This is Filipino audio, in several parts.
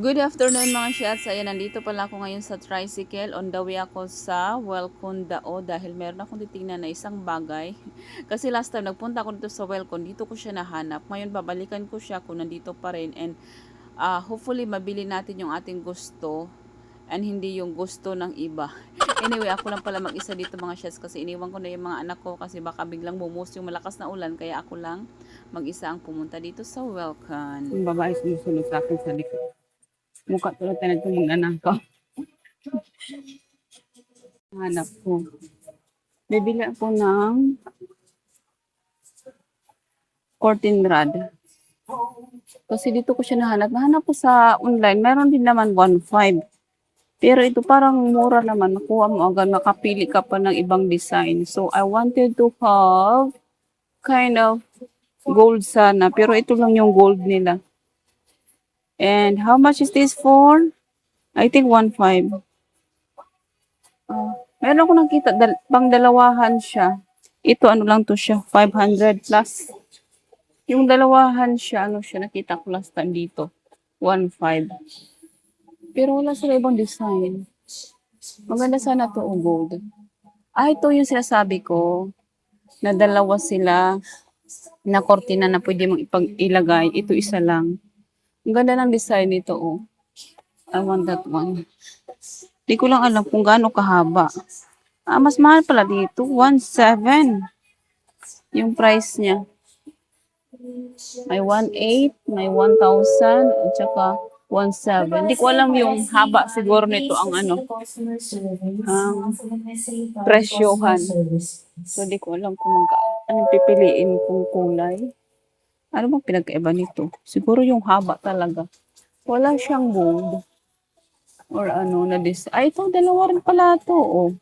Good afternoon mga shots. Ayan, nandito pala ako ngayon sa tricycle. On the way ako sa Welcon Dao dahil meron akong titingnan na isang bagay. Kasi last time nagpunta ako dito sa Welcon, dito ko siya nahanap. Ngayon babalikan ko siya kung nandito pa rin. And hopefully mabili natin yung ating gusto and hindi yung gusto ng iba. Anyway, ako lang pala mag-isa dito mga shots kasi iniwan ko na yung mga anak ko kasi baka biglang bumuhos yung malakas na ulan. Kaya ako lang mag-isa ang pumunta dito sa Welcon. Yung babae sumusunod sa akin sa likod. Mukha tulad na itong mga anak ko. Hanap ko. Bibili ako ng curtain rod. Kasi dito ko siya nahanap. Nahanap ko sa online. Meron din naman 1.5. Pero ito parang mura naman. Nakuha mo agad. Makapili ka pa ng ibang design. So, I wanted to have kind of gold sana. Pero ito lang yung gold nila. And how much is this for? I think 1.5. Meron ako nakita, pang dalawahan siya. Ito ano lang to siya, 500 plus. Yung dalawahan siya, ano siya, nakita ko last time dito, 1.5. Pero wala sila ibang design. Maganda sana to o gold. Ito yung sinasabi ko, na dalawa sila na kortina na pwede mong ilagay. Ito isa lang. Ang ganda ng design nito, oh. I want that one. Di ko lang alam kung gaano kahaba. Mas mahal pala dito. 1.7 yung price niya. May 1.8, may 1,000, at saka 1.7. Hindi ko alam yung haba siguro nito ang ang presyohan. So, di ko alam kung anong pipiliin kong kulay. Ano bang pinagkaiba nito? Siguro yung haba talaga. Wala siyang gold. Or ano na this. Ay, ito, dalawa rin pala ito. Oh.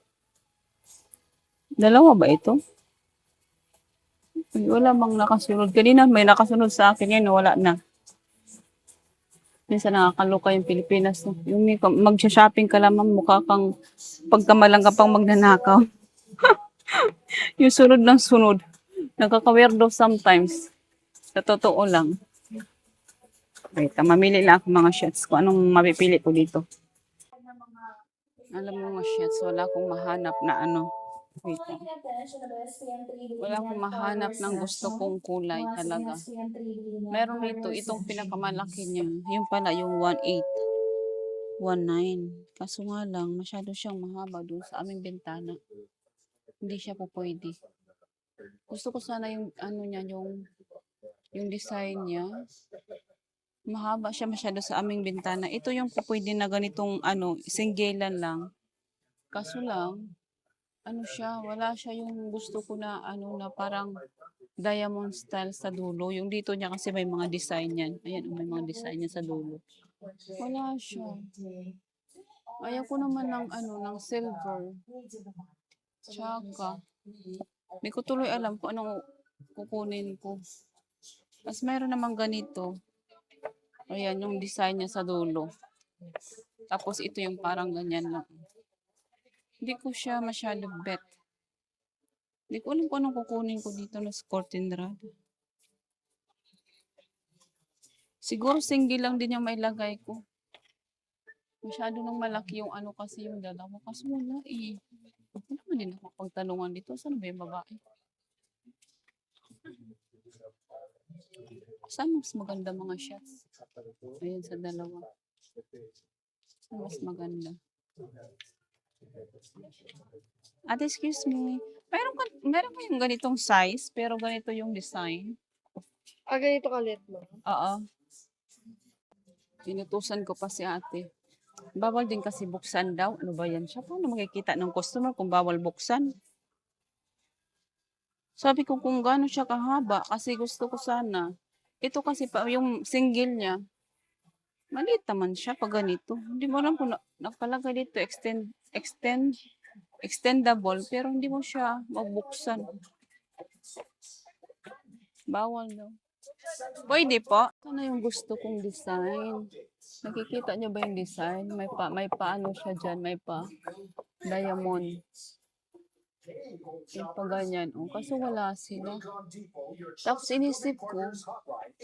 Dalawa ba ito? Ay, wala bang nakasunod. Kanina may nakasunod sa akin yan, wala na. Minsan nakakaloka yung Pilipinas. No? Yung mag-shopping ka lamang, mukha kang pagkamalang ka pang magnanakaw. Yung sunod ng sunod. Nakaka-weirdo sometimes. Sa totoo lang. Wait, mamili lang ako mga shots kung anong mapipili ko dito. Alam mo mga shots, wala akong mahanap na ano. Wait lang. Wala akong mahanap ng gusto kong kulay talaga. Meron dito, itong pinakamalaki niya. Yung pala, yung 1.8. 1.9. Kaso nga lang, masyado siyang mahaba doon sa aming bintana. Hindi siya po pwede. Gusto ko sana yung ano niya, yung design niya. Mahaba siya masyado sa aming bintana. Ito yung po pwede na ganitong ano, singgelan lang. Kaso lang, ano siya, wala siya yung gusto ko na ano na parang diamond style sa dulo. Yung dito niya kasi may mga design yan. Ayan, may mga design yan sa dulo. Wala siya. Ayaw ko naman ng ano, ng silver. Tsaka, hindi ko tuloy alam kung anong kukunin ko. Tapos mayroon naman ganito. Ayan, yung design niya sa dulo. Tapos ito yung parang ganyan lang. Hindi ko siya masyado bet. Hindi ko alam kung anong kukunin ko dito na curtain rod. Siguro single lang din yung mailagay ko. Masyado nang malaki yung ano kasi yung dalawa. Kasi wala eh. Wala naman din ako pagtanungan dito. Saan ba yung babae? Saan mas maganda mga shots? Ayan sa dalawa. Saan mas maganda? Ate, excuse me. Meron kayong ganitong size, pero ganito yung design. Ganito kalit mo. Oo. Inutusan ko pa si ate. Bawal din kasi buksan daw. Ano ba yan siya? Paano makikita ng customer kung bawal buksan? Sabi ko kung gaano siya kahaba kasi gusto ko sana. Ito kasi pa yung single niya. Maliit naman siya pag ganito. Hindi mo alam kung nakalagay dito extendable pero hindi mo siya magbuksan. Bawal daw. Pwede po. Ano yung gusto kong design? Nakikita niyo ba yung design? May pa ano siya diyan, may pa diamond. Yung pa ganyan, oh. Kaso wala sila. Tapos inisip ko,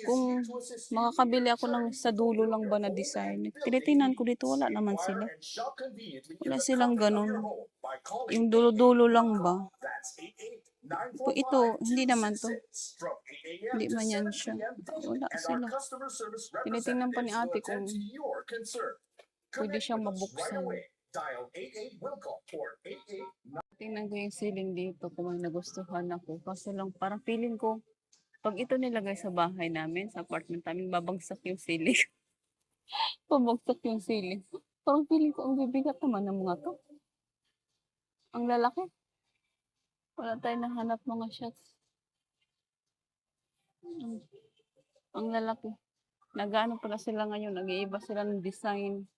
kung makakabili ako ng sa dulo lang ba na design. Tinitingnan ko dito, wala naman sila. Wala silang ganun. Yung dulo-dulo lang ba? Ito, hindi naman to. Hindi man yan siya. Wala sila. Tinitingnan pa ni ate kung pwede siyang mabuksan. Tingnan ko yung ceiling dito kung may nagustuhan ako. Kasi lang parang feeling ko, pag ito nilagay sa bahay namin, sa apartment namin, babagsak yung ceiling. Babagsak yung ceiling. Parang feeling ko, ang bibigat naman ng mga to. Ang lalaki. Wala tayong nahanap mga shots. Ang lalaki. Nag-ano pala sila ngayon, nag-iiba sila ng design.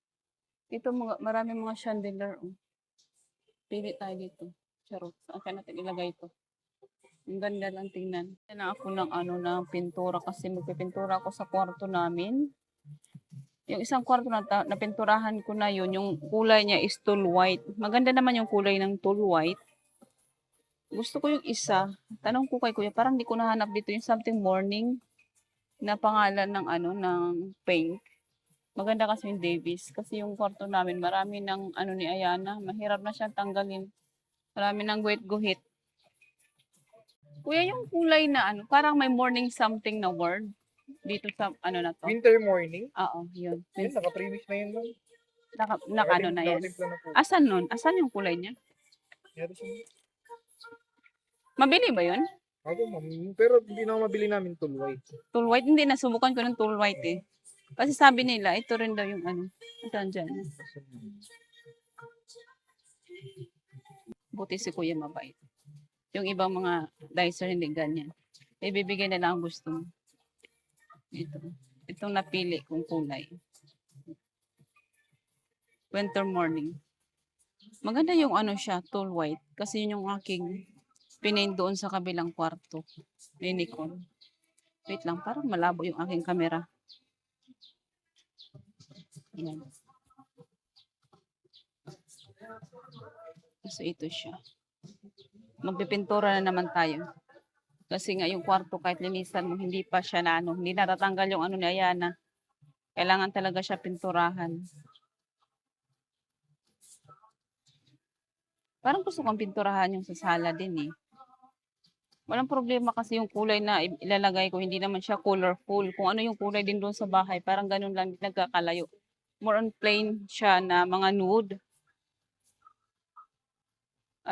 Dito marami mga chandelier. Oh. Pili tayo dito. Charot. Saan ka natin ilagay ito? Ang ganda lang tingnan. Na ako ng ng pintura kasi magpipintura ako sa kwarto namin. Yung isang kwarto na napinturahan ko na yun, yung kulay niya is tall white. Maganda naman yung kulay ng tall white. Gusto ko yung isa. Tanong ko kay kuya, parang di ko nahanap dito yung something morning na pangalan ng ng paint. Maganda kasi yung Davis. Kasi yung kwarto namin, marami ng ni Ayana. Mahirap na siyang tanggalin. Marami ng guhit-guhit. Kuya, yung kulay na parang may morning something na word dito sa na to. Winter morning? Oo, yun. Yun, naka-previous na yun. Naka na yan. Nakatimpla na po. Asan nun? Asan yung kulay niya? Meron siya. Mabili ba yun? Ako, ma'am. Pero hindi na mabili namin tall white. Tall white? Hindi, nasubukan ko ng tall white eh. Kasi sabi nila, ito rin daw yung Saan dyan? Buti si kuya mabait. Yung ibang mga dicer hindi ganyan. Ibibigay na lang ang gusto mo. Ito. Itong napili kong kulay. Winter morning. Maganda yung siya, tall white. Kasi yun yung aking pinain doon sa kabilang kwarto. Ni Nikon. Wait lang, parang malabo yung aking camera. Ayan. So ito siya. Magpipintura na naman tayo. Kasi nga yung kwarto kahit linisan mo, hindi pa siya hindi natatanggal yung ni Ayana. Kailangan talaga siya pinturahan. Parang gusto kong pinturahan yung sa sala din eh. Walang problema kasi yung kulay na ilalagay ko, hindi naman siya colorful. Kung ano yung kulay din doon sa bahay, parang ganun lang, nagkakalayo. More on plain siya na mga nude.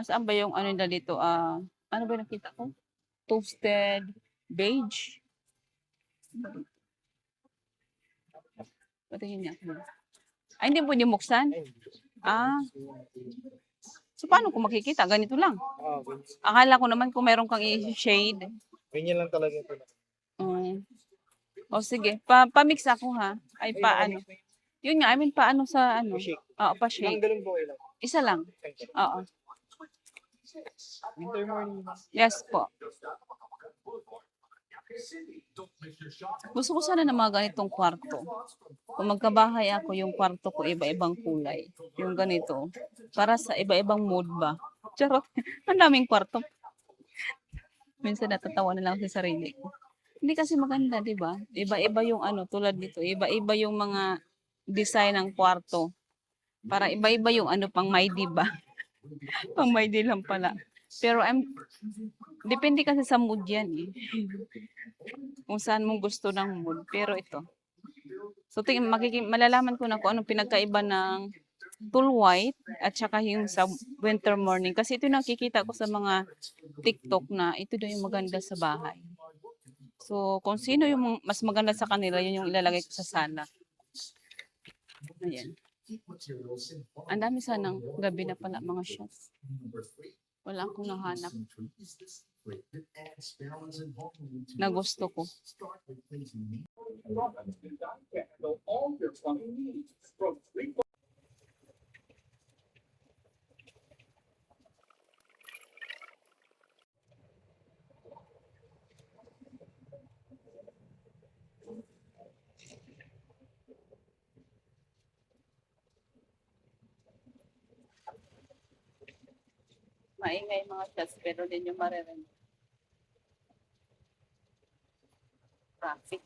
Saan ba yung nila dito? Ano ba nakita ko? Toasted beige. Patingin niya. Ay, hindi pwede buksan? So, paano kung makikita? Ganito lang. Ganyan. Akala ko naman kung meron kang i-shade. Ganyan lang talaga ito. O sige, pa-mix ako ha. Ay, paano? Yun nga, I mean, paano sa Pa-shake. Oo, Ilang pa-shake. galon po ilang? Isa lang. Oo. Winter morning. Yes po. Gusto ko sana na mga ganitong kwarto. Kung magkabahay ako, yung kwarto ko iba-ibang kulay. Yung ganito. Para sa iba-ibang mood ba? Charot. Ang daming kwarto. Minsan natatawa na lang sa sarili ko. Hindi kasi maganda, di ba? Iba-iba yung tulad nito. Iba-iba yung mga design ng kwarto. Para iba-iba yung pang may di ba? Pang may di lang pala. Pero depende kasi sa mood yan eh. Kung saan mo gusto ng mood. Pero ito. So malalaman ko na kung anong pinagkaiba ng tall white at saka yung sa winter morning. Kasi ito nakikita ko sa mga TikTok na ito daw yung maganda sa bahay. So kung sino yung mas maganda sa kanila, yun yung ilalagay ko sa sala. Ayan. Ang dami sanang gabi na pala mga shots. Wala akong nahanap na gusto ko. Maingay mga shots, pero din yung maririnig. Traffic.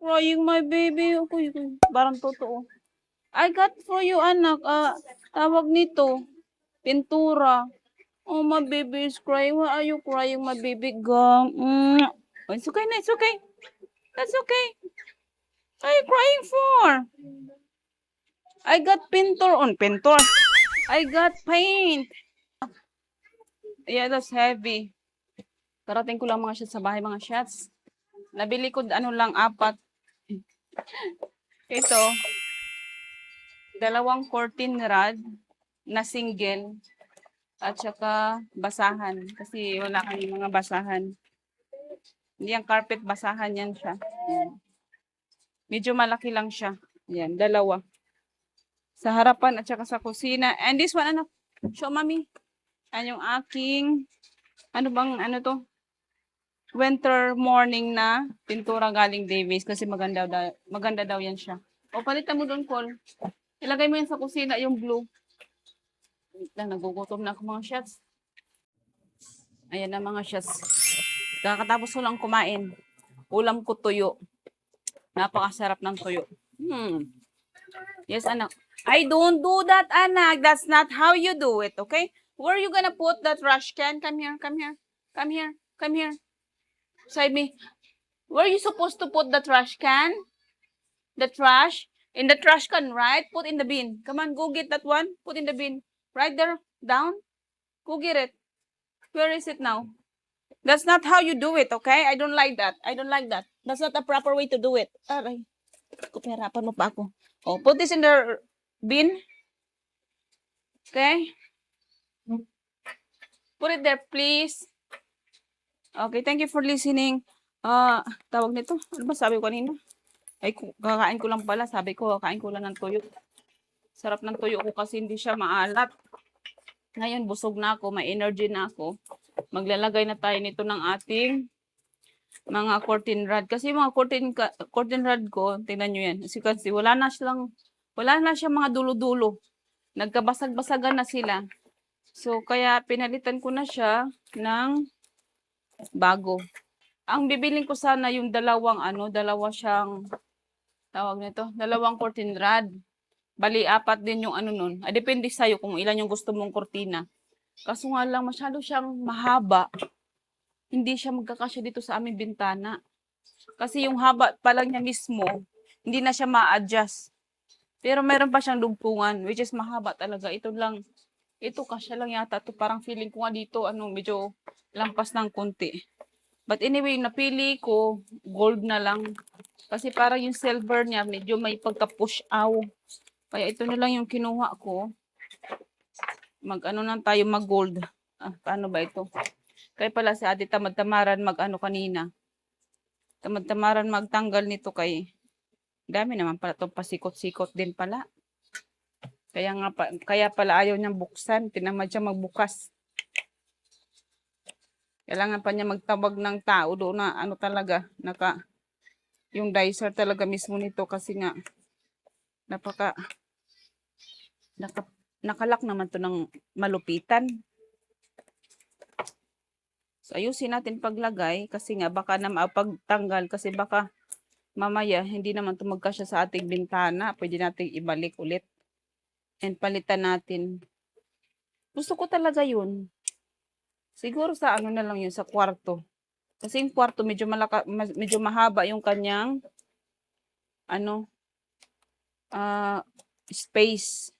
Crying my baby. Uy, parang totoo. I got for you, anak. Tawag nito. Pintura. Oh, my baby is crying. Why are you crying, my baby? Gum. Oh, it's okay na. It's okay. That's okay. What are you crying for? I got pintor on. Pintor. I got paint. Yeah, that's heavy. Karating ko lang mga shots sa bahay, mga shots. Nabili ko ano lang, 4. Ito, 2 curtain rod na single at saka basahan. Kasi wala kami mga basahan. Hindi yung carpet, basahan yan siya. Yan. Medyo malaki lang siya. Yan, 2. Sa harapan at saka sa kusina. And this one, ano? Show mami. Yan yung aking, ano bang, ano to? Winter morning na pintura galing Davis kasi maganda daw yan siya. O palitan mo doon, Col. Ilagay mo yan sa kusina, yung blue. Wait lang, nagugutom na ako mga shots. Ayan na mga shots. Kakatapos ko lang kumain. Ulam ko tuyo. Napakasarap ng tuyo. Yes, anak. I don't do that, anak. That's not how you do it, okay? Where are you gonna put that trash can? Come here, come here. Come here, come here. Beside me. Where are you supposed to put the trash can? The trash? In the trash can, right? Put in the bin. Come on, go get that one. Put in the bin. Right there, down. Go get it. Where is it now? That's not how you do it, okay? I don't like that. I don't like that. That's not the proper way to do it. Aray. Kupirapan mo pa ako. Oh, put this in the bin. Okay? Put it there, please. Okay, thank you for listening. Tawag nito. Ano ba sabi ko kanina? Ay, kakain ko lang pala. Sabi ko, kakain ko lang ng tuyo. Sarap ng tuyo ko kasi hindi siya maalat. Ngayon, busog na ako. May energy na ako. Maglalagay na tayo nito ng ating mga curtain rod. Kasi yung mga curtain rod ko, tingnan nyo yan. As you can see, wala na siya mga dulo-dulo. Nagkabasag-basagan na sila. So, kaya pinalitan ko na siya ng bago. Ang bibiling ko sana yung dalawa siyang, tawag nito, 2 curtain rod. Bali, 4 din yung ano nun. Depende sa'yo kung ilan yung gusto mong kurtina. Kaso nga lang, masyado siyang mahaba. Hindi siya magkakasya dito sa aming bintana. Kasi yung haba pa lang niya mismo, hindi na siya ma-adjust. Pero meron pa siyang dugtungan, which is mahaba talaga. Ito kasya lang yata. Ito parang feeling ko nga dito, medyo lampas ng konti. But anyway, napili ko, gold na lang. Kasi parang yung silver niya, medyo may pagka-push out. Kaya ito na lang yung kinuha ko. Mag-gold. Paano ba ito? Kaya pala si Ate tamad-tamaran kanina. Tamad-tamaran magtanggal nito kay dami naman pala itong pasikot-sikot din pala. Kaya pala ayaw niyang buksan. Tinamad siya magbukas. Kailangan pa niya magtawag ng tao doon na talaga, yung dicer talaga mismo nito kasi nga, nakalak naman to ng malupitan. So, ayusin natin paglagay kasi nga baka na mapagtanggal kasi baka mamaya hindi naman ito magkasya sa ating bintana. Pwede natin ibalik ulit and palitan natin. Gusto ko talaga yun. Siguro sa na lang yun, sa kwarto. Kasi yung kwarto medyo mahaba yung kanyang space.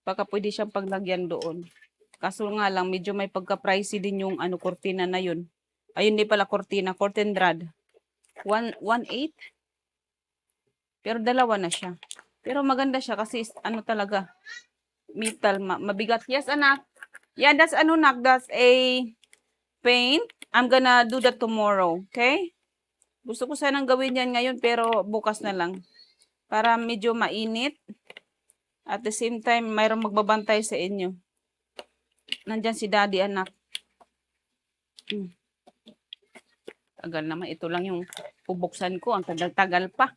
Baka pwede siyang paglagyan doon. Kaso nga lang, medyo may pagka-pricey din yung kurtina na yun. Ayun, di pala kurtina, curtain rod. 1.8. Pero 2 na siya. Pero maganda siya kasi talaga, metal, mabigat. Yes, anak. Yeah, that's nak, that's a paint. I'm gonna do that tomorrow, okay? Gusto ko sanang gawin yan ngayon pero bukas na lang. Para medyo mainit. At the same time, mayroong magbabantay sa inyo. Nandyan si daddy, anak. Tagal naman. Ito lang yung Bubuksan ko, ang tagal-tagal pa.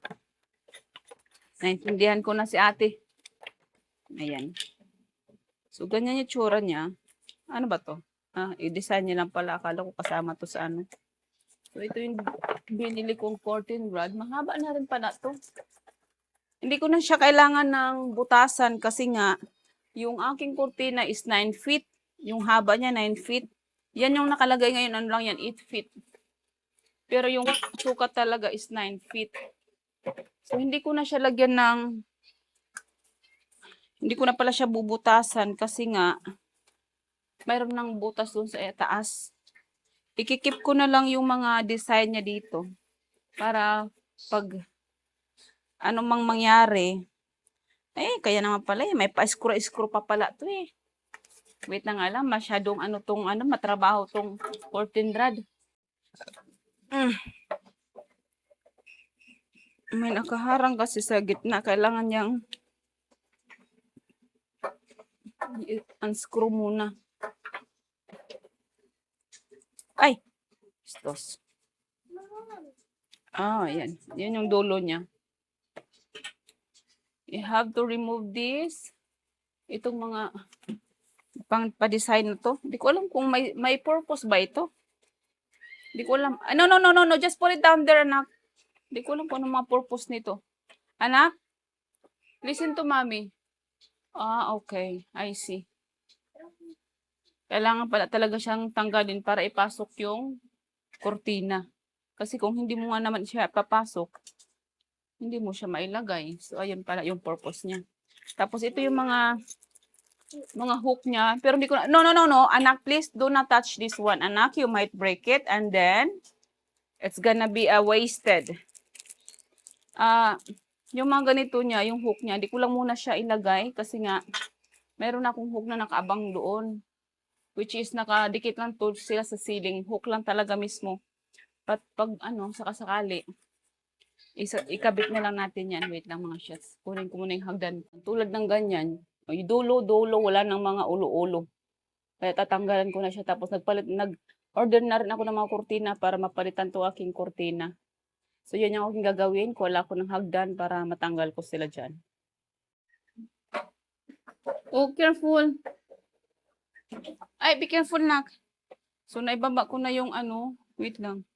Naintindihan ko na si ate. Ayan. So, ganyan yung tsura niya. Ano ba to? I-design niya lang pala. Akala ko kasama to sa ano. So, ito yung binili kong curtain rod. Mahaba na rin pala to. Hindi ko na siya kailangan ng butasan kasi nga, yung aking kurtina is 9 feet. Yung haba niya 9 feet. Yan yung nakalagay ngayon. Ano lang yan? 8 feet. Pero yung sukat talaga is 9 feet. So, hindi ko na siya lagyan ng, hindi ko na pala siya bubutasan kasi nga, mayroon ng butas dun sa taas. Ikikip ko na lang yung mga design niya dito. Para pag anong mang mangyari, kaya naman pala may pa-screw pa pala to eh. Wait na nga lang, masyadong matrabaho tong curtain rod. May nakaharang kasi sa gitna. Kailangan niyang unscrew muna. Ay! Stos. Ayan. Yan yung dulo niya. You have to remove this. Itong mga pa-design na to. Hindi ko alam kung may purpose ba ito. Hindi ko alam. No. Just put it down there, anak. Hindi ko alam kung ano mga purpose nito. Anak? Listen to mommy. Okay. I see. Kailangan pala talaga siyang tanggalin para ipasok yung kurtina. Kasi kung hindi mo nga naman siya papasok, hindi mo siya mailagay. So, ayun pala yung purpose niya. Tapos, ito yung mga hook niya. Pero hindi ko na, no. Anak, please do not touch this one. Anak, you might break it and then it's gonna be wasted. Yung mga ganito niya, yung hook niya, di ko lang muna siya ilagay kasi nga, meron akong hook na nakaabang doon. Which is nakadikit lang to sila sa ceiling. Hook lang talaga mismo. But pag sakasakali, ikabit na lang natin yan. Wait lang mga shots. Kunin ko muna yung hagdan. Tulad ng ganyan, dulo, wala ng mga ulo-ulo. Kaya tatanggalan ko na siya. Tapos nag-order na rin ako ng mga kurtina para mapalitan to aking kurtina. So, yun yung aking gagawin. Kuha ko ng hagdan para matanggal ko sila dyan. Oh, careful. Ay, be careful, nak. So, naibaba ko na yung wait lang.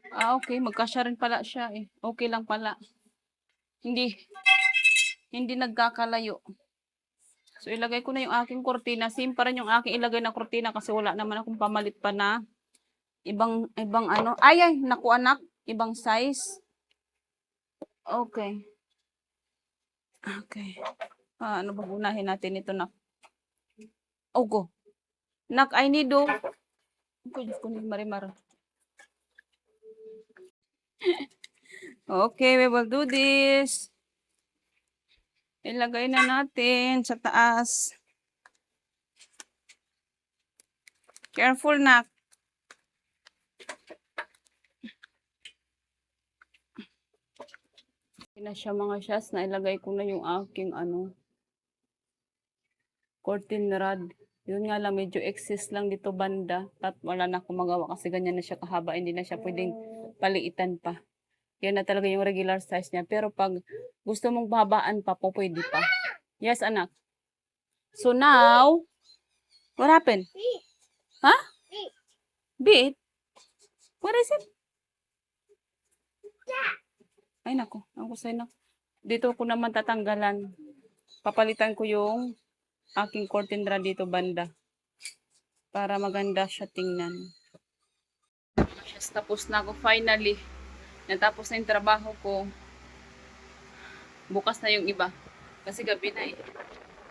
Okay. Magkasya rin pala siya eh. Okay lang pala. Hindi nagkakalayo. So, ilagay ko na yung aking kurtina. Same pa rin yung aking ilagay na kurtina kasi wala naman akong pamalit pa na ibang Ay, naku anak. Ibang size. Okay. Ano ba unahin natin ito, nak? Oh, go. Nak, I need to. Diyos ko ni Marimar. Okay, we will do this. Ilagay na natin sa taas. Careful, nak. Na siya mga shots na ilagay ko na yung aking curtain rod. Yun nga lang, medyo excess lang dito banda. At wala na akong magawa kasi ganyan na siya kahaba. Hindi na siya pwedeng paliitan pa. Yan na talaga yung regular size niya. Pero pag gusto mong pahabaan pa, pwede pa. Yes, anak. So now, what happened? Huh? Bit? What is it? Ay, nako. Ako sa'yo na. Dito ko naman tatanggalan. Papalitan ko yung aking curtain rod dito banda. Para maganda siya tingnan. Tapos na ako finally. Natapos na yung trabaho ko. Bukas na yung iba. Kasi gabi na eh.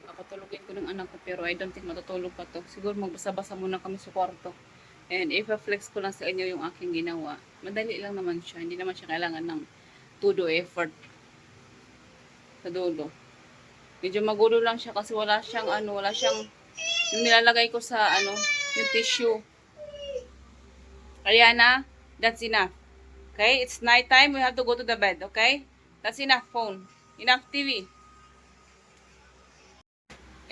Papatulogin ko ng anak ko pero I don't think matutulog pa to. Siguro magbasa-basa muna kami sa kwarto. And if I-flex ko lang sa inyo yung aking ginawa. Madali lang naman siya. Hindi naman siya kailangan ng todo effort sa dulo. Medyo magulo lang siya kasi wala siyang yung nilalagay ko sa yung tissue. Kaya na, that's enough. Okay? It's night time. We have to go to the bed. Okay? That's enough phone. Enough TV.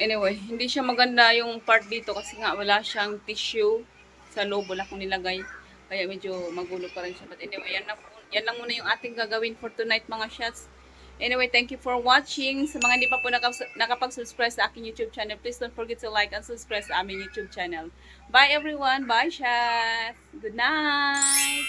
Anyway, hindi siya maganda yung part dito kasi nga wala siyang tissue sa loob. Wala kong nilagay. Kaya medyo magulo pa rin siya. But anyway, yan lang muna yung ating gagawin for tonight mga shots. Anyway, thank you for watching. Sa mga hindi pa po nakapag-subscribe sa aking YouTube channel, please don't forget to like and subscribe sa aming YouTube channel. Bye everyone. Bye shots. Good night.